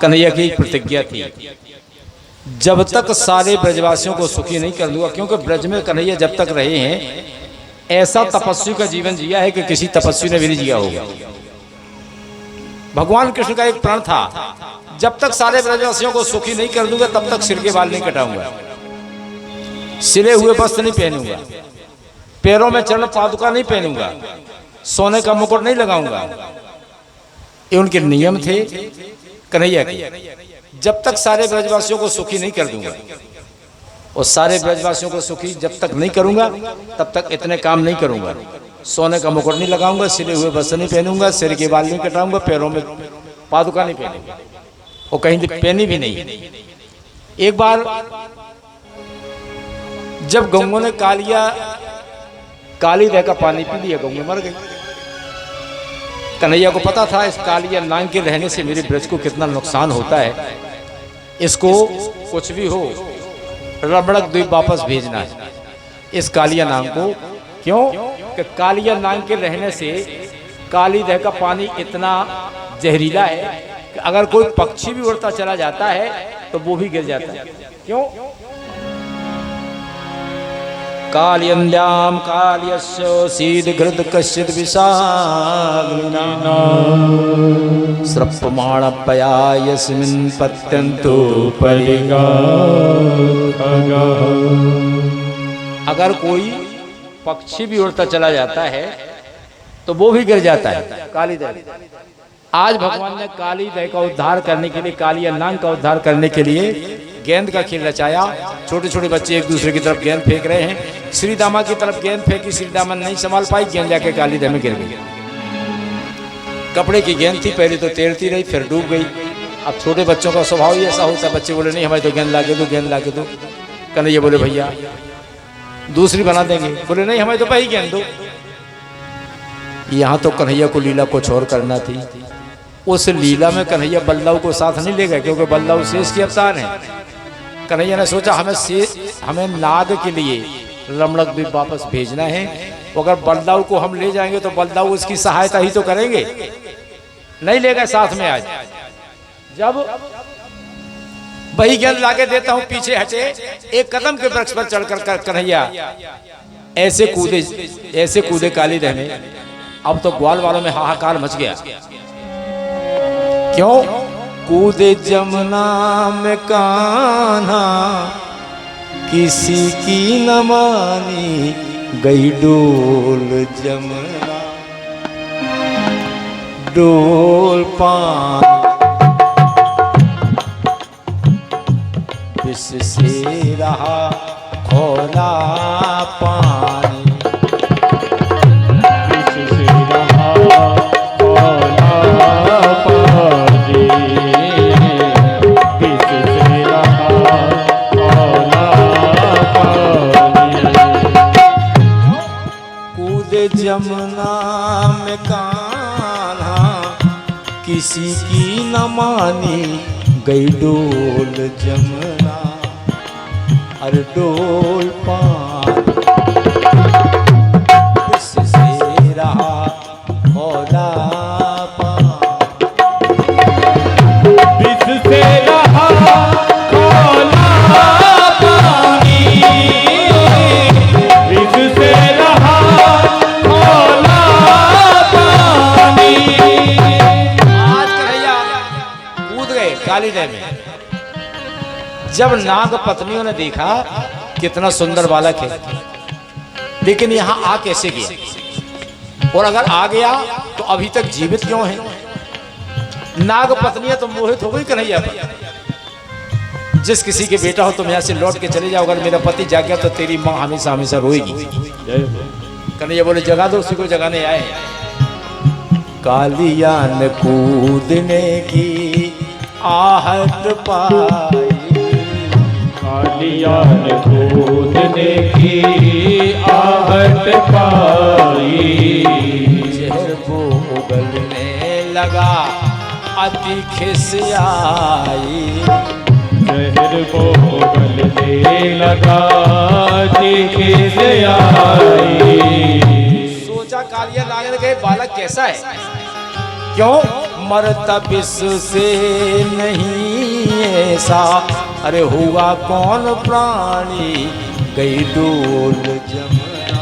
कन्हैया की प्रतिज्ञा थी, जब तक सारे ब्रजवासियों को सुखी नहीं कर दूंगा, क्योंकि ब्रज में कन्हैया जब तक रहे हैं ऐसा तपस्वी का जीवन जिया है कि किसी तपस्वी ने भी नहीं जिया होगा। भगवान कृष्ण का एक प्रण था, जब तक सारे ब्रजवासियों को सुखी नहीं कर दूंगा तब तक सिर के बाल नहीं कटाऊंगा, सिले हुए वस्त्र नहीं पहनूंगा, पैरों में चरण पादुका नहीं पहनूंगा, सोने का मुकुट नहीं लगाऊंगा। ये उनके नियम थे कन्हैया के। जब तक सारे ब्रजवासियों को सुखी नहीं कर दूंगा, और सारे ब्रजवासियों को सुखी जब तक नहीं करूंगा तब तक इतने काम नहीं करूंगा। सोने का मुकुट नहीं लगाऊंगा, सिले हुए वस्त्र नहीं पहनूंगा, सिर के बाल नहीं कटाऊंगा, पैरों में पादुका नहीं पहनूंगा, और कहीं पहनी भी नहीं। एक बार जब गंगों ने काली दह का पानी पी लिया, गंगे मर गई। कन्हैया को पता था इस कालिया नांग के रहने से मेरे ब्रज को कितना नुकसान होता है, इसको कुछ भी हो रबड़क द्वीप वापस भेजना है इस कालिया नांग को। क्यों कि कालिया नांग के रहने से काली दह का पानी इतना जहरीला है कि अगर कोई पक्षी भी उड़ता चला जाता है तो वो भी गिर जाता है। क्यों? कालियन्द्याम कालियस्य सीदघृत कश्चित् विषाग्निना स्रप्यमाणपया यस्मिन् पत्यन्तु परिगा। अगर कोई पक्षी भी उड़ता चला जाता है तो वो भी गिर जाता है काली दह। आज भगवान ने काली दह का उद्धार करने के लिए, कालिया नांग का उद्धार करने के लिए गेंद का खेल रचाया। छोटे छोटे बच्चे एक दूसरे की तरफ गेंद फेंक रहे हैं। श्री दामा की तरफ गेंद फेंकी, श्री दामा नहीं संभाल पाई, गेंद जाके काली दह में गिर गई। कपड़े की गेंद थी, पहले तो तैरती रही फिर डूब गई। अब छोटे बच्चों का स्वभाव ही ऐसा होता है, बच्चे बोले नहीं हमें तो गेंद ला के दो, गेंद ला के दो। कन्हैया बोले भैया दूसरी बना देंगे, बोले नहीं हमें तो भाई गेंद दो। यहाँ तो कन्हैया को लीला कुछ और करना थी। उस लीला में कन्हैया बलदाऊ को साथ नहीं ले गए, क्योंकि बलदाऊ शेष की अवतार है। कन्हैया ने सोचा हमें नाग के लिए रमणक द्वीप वापस भेजना है, अगर बलदाऊ को हम ले जाएंगे तो बलदाऊ उसकी सहायता ही तो करेंगे, नहीं ले गए साथ में। आज जब वही गेंद लाके देता हूं, पीछे हटे, एक कदम के वृक्ष पर चढ़कर कन्हैया ऐसे कूदे काली दह में। अब तो ग्वाल वालों में हाहाकार मच गया। क्यों? कूदे जमुना में कान्हा किसी की न मानी, गई डोल जमुना डोल पानी, विष से रहा खोला पानी, विष से रहा खोला पानी, विष से रहा खोला पानी। कूदे जमुना में कान्हा किसी की न मानी, गई डोल जमुना अरे डोल पानी, उससे रहा खोला पानी, उससे रहा खोला पानी, उससे रहा खोला पानी। आज कन्हैया कूद गए काली दह में। जब नाग पत्नियों ने देखा कितना सुंदर बालक है, लेकिन यहाँ आ कैसे गया, और अगर आ गया तो अभी तक जीवित क्यों है? नाग पत्नियां तो मोहित हो गई कन्हैया पर। जिस किसी के बेटा हो तुम यहाँ से लौट के चले जाओ, अगर मेरा पति जाग गया तो तेरी माँ हमेशा हमेशा रोएगी। कन्हैया बोले जगा दो, उसी को जगाने आए। कालिया ने कूदने की आहट पाई, कालिया ने कूदने की आहट पाई, जहर वो उगलने लगा अति खिसियाई, जहर वो उगलने लगा अति खिसियाई। सोचा कालिया नाग के बालक कैसा है? क्यों? मरता विष से नहीं कैसा, अरे हुआ कौन प्राणी, गई डोल जमुना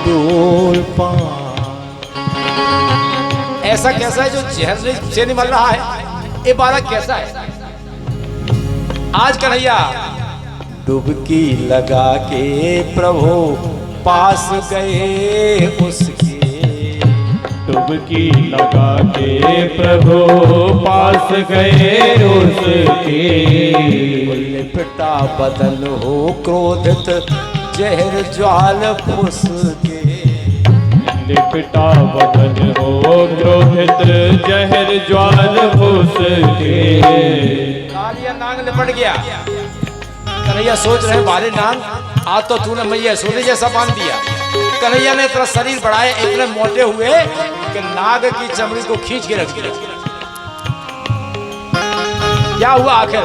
डोल पान। ऐसा कैसा है जो जहर से नहीं मर रहा है, ये बालक कैसा है। आज कन्हैया डुबकी लगा के प्रभु पास गए उसके, डुबकी लगा के प्रभु पास गए उसके। लिपटा बदन हो क्रोधित जहर ज्वाल फुसके, लिपटा बदन हो क्रोधित जहर ज्वाल फुसके। कालिया नाग लिपट गया। कन्हैया सोच रहे बारे नाग, आज तो तूने मैया सोने जैसा बांध दिया। कन्हैया ने इतना शरीर बढ़ाए, इतने मोटे हुए कि नाग की चमड़ी को खींच के रख दिया। क्या हुआ आखिर,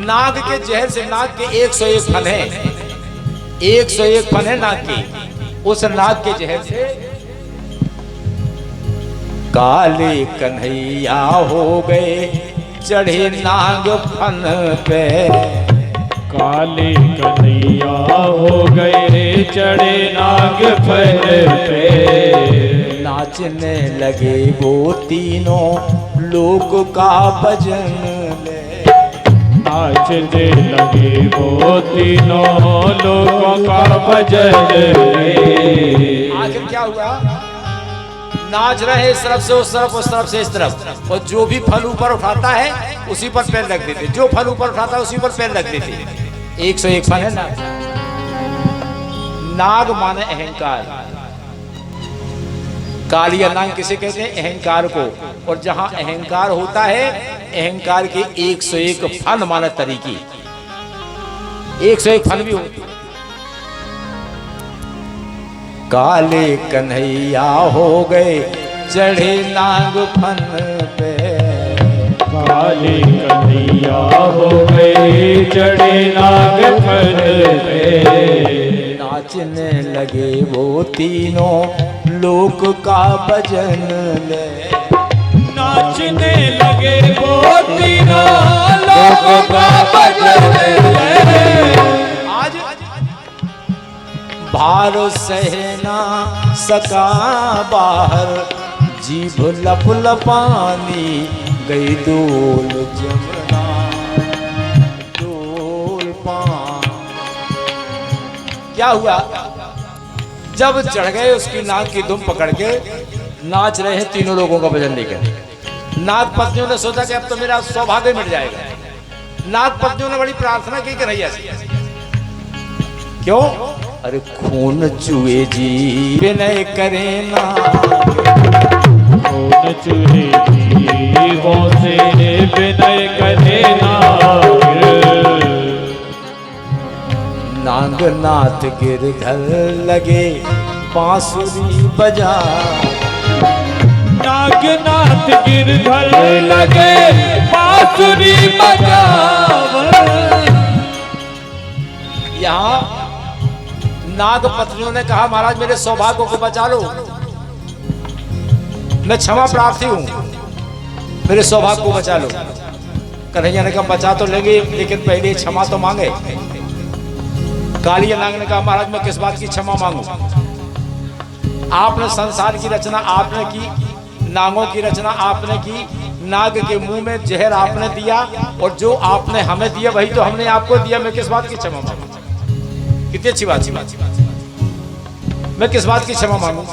नाग के जहर से, नाग के 101 फन है, 101 फन है नाग की, उस नाग के जहर से काले कन्हैया हो गए चढ़े नाग फन पे। काले कन्हैया हो गए चढ़े नाग फन पे। नाचने लगे वो तीनों लोक का भजन ले, नाचने लगे वो तीनों लोगों का भजन ले। आखिर क्या हुआ, नाच रहे इस तरफ से उस तरफ, उस तरफ से इस तरफ, और जो भी फल ऊपर उठाता है उसी पर पैर रख देते, जो फल ऊपर उठाता है उसी पर पैर रख देते। 101 फल है नाग। नाग माने अहंकार। कालिया नाग किसे कहते हैं, अहंकार को। और जहां अहंकार होता है, अहंकार के 101 फन माने तरीके, 101 फन भी होते। काले कन्हैया हो गए चढ़े नाग फन पे। काले कन्हैया हो गए चढ़े नाग फन पे। नाचने लगे वो तीनों लोक का भजन ले, नाचने लगे वो तीनों लोगों का भजन ले। आज भार सहना सका बाहर, जीभ लप लपानी गई डोल जमुना डोल पान। क्या हुआ, जब चढ़ गए उसकी नाग की धुम पकड़ के नाच रहे हैं तीनों लोगों का भजन लेकर। नाग पत्नियों ने सोचा कि अब तो मेरा सौभाग्य मिट जाएगा। नाग पत्नियों ने बड़ी प्रार्थना की कन्हैया से, क्यों, अरे खून चुए जी विनय करे ना, खून चुए जीवों से विनय करे नाग। नागनाथ गिरधर लगे बांसुरी बजा, नागनाथ गिरधर लगे बांसुरी बजावन। यहाँ नाग पत्नियों ने कहा, महाराज मेरे सौभाग्य को बचा लो, मैं क्षमा प्रार्थी हूं, मेरे सौभाग्य को बचा लो। कन्हैया ने कहा बचा तो लेंगे, लेकिन पहले क्षमा तो मांगे। कालिया नाग ने कहा, महाराज मैं किस बात की क्षमा मांगू, आपने संसार की रचना आपने की, नागों की रचना आपने की, नाग के मुंह में जहर आपने दिया, और जो आपने हमें दिया वही तो हमने आपको दिया, मैं किस बात की क्षमा मांगू। कितनी अच्छी बात, मैं किस बात की क्षमा मांगू।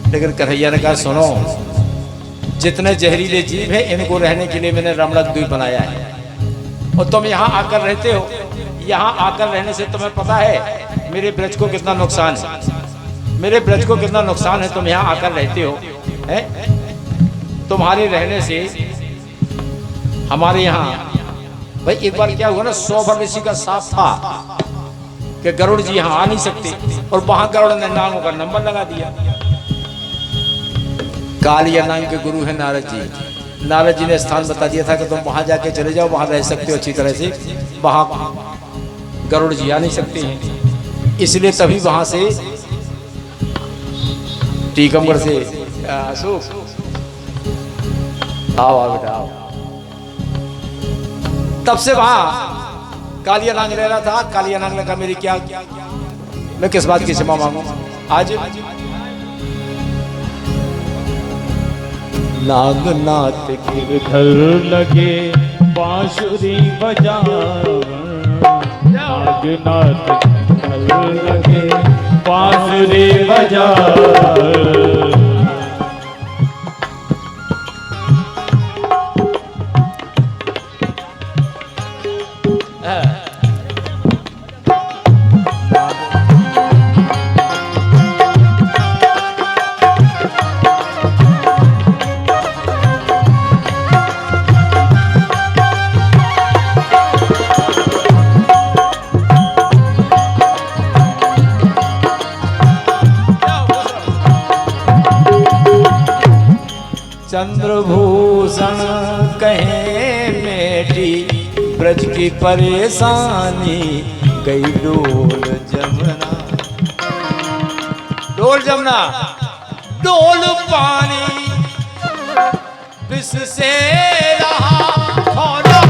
लेकिन कन्हैया ने कहा सुनो, जितने जहरीले जीव हैं इनको रहने के लिए मैंने रमणक द्वीप बनाया है, और तुम यहाँ आकर रहते हो। यहाँ आकर रहने से तुम्हें पता है मेरे ब्रज को कितना नुकसान है, मेरे ब्रज को कितना नुकसान है। तुम यहाँ आकर रहते हो, है तुम्हारे रहने से हमारे यहाँ, भाई एक बार क्या हुआ ना, 100 भर ऋषि का साफ था कि गरुड़ जी यहाँ आ नहीं सकते, और वहां गरुड़ ने नागों का नंबर लगा दिया। कालिया नाग के गुरु है नारद जी, नारद जी ने स्थान बता दिया था कि तुम वहां जाके चले जाओ, वहां रह सकते हो अच्छी तरह से, वहां गरुड़ जी आ नहीं सकते हैं। इसलिए तभी वहां से टीकमगढ़ से अशोक आओ आओ बेटा आओ, तब से वहां कालिया नांग रह रहा था। कालिया नांग ने कहा मेरी क्या, मैं किस बात की क्षमा मांगू। आज नागनाथ गिरधर लगे बांसुरी बजावन, नागनाथ गिरधर लगे बांसुरी बजावन। चंद्रभूषण कहे मेटी ब्रज की परेशानी, गई डोल जमुना। डोल जमुना डोल पानी विष से रहा खोला,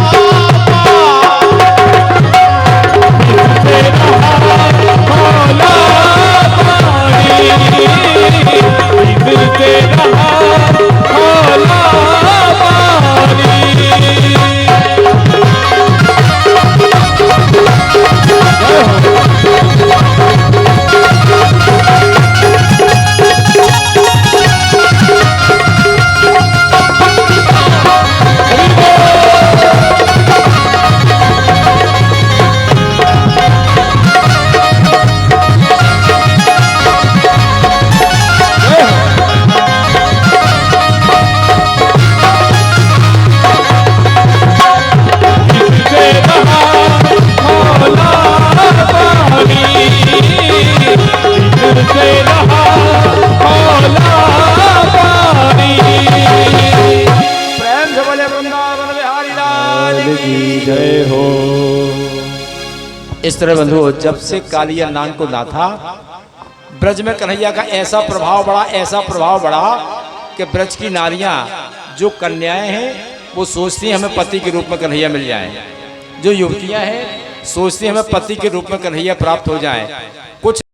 जय हो। इस तरह बंधुओं, जब से कालिया नाग को ना था, ब्रज में कन्हैया का ऐसा प्रभाव बढ़ा, ऐसा प्रभाव बढ़ा कि ब्रज की नारियां जो कन्याएं हैं वो सोचती हैं हमें पति के रूप में कन्हैया मिल जाए, जो युवतियां हैं सोचती हैं हमें पति के रूप में कन्हैया प्राप्त हो जाए। कुछ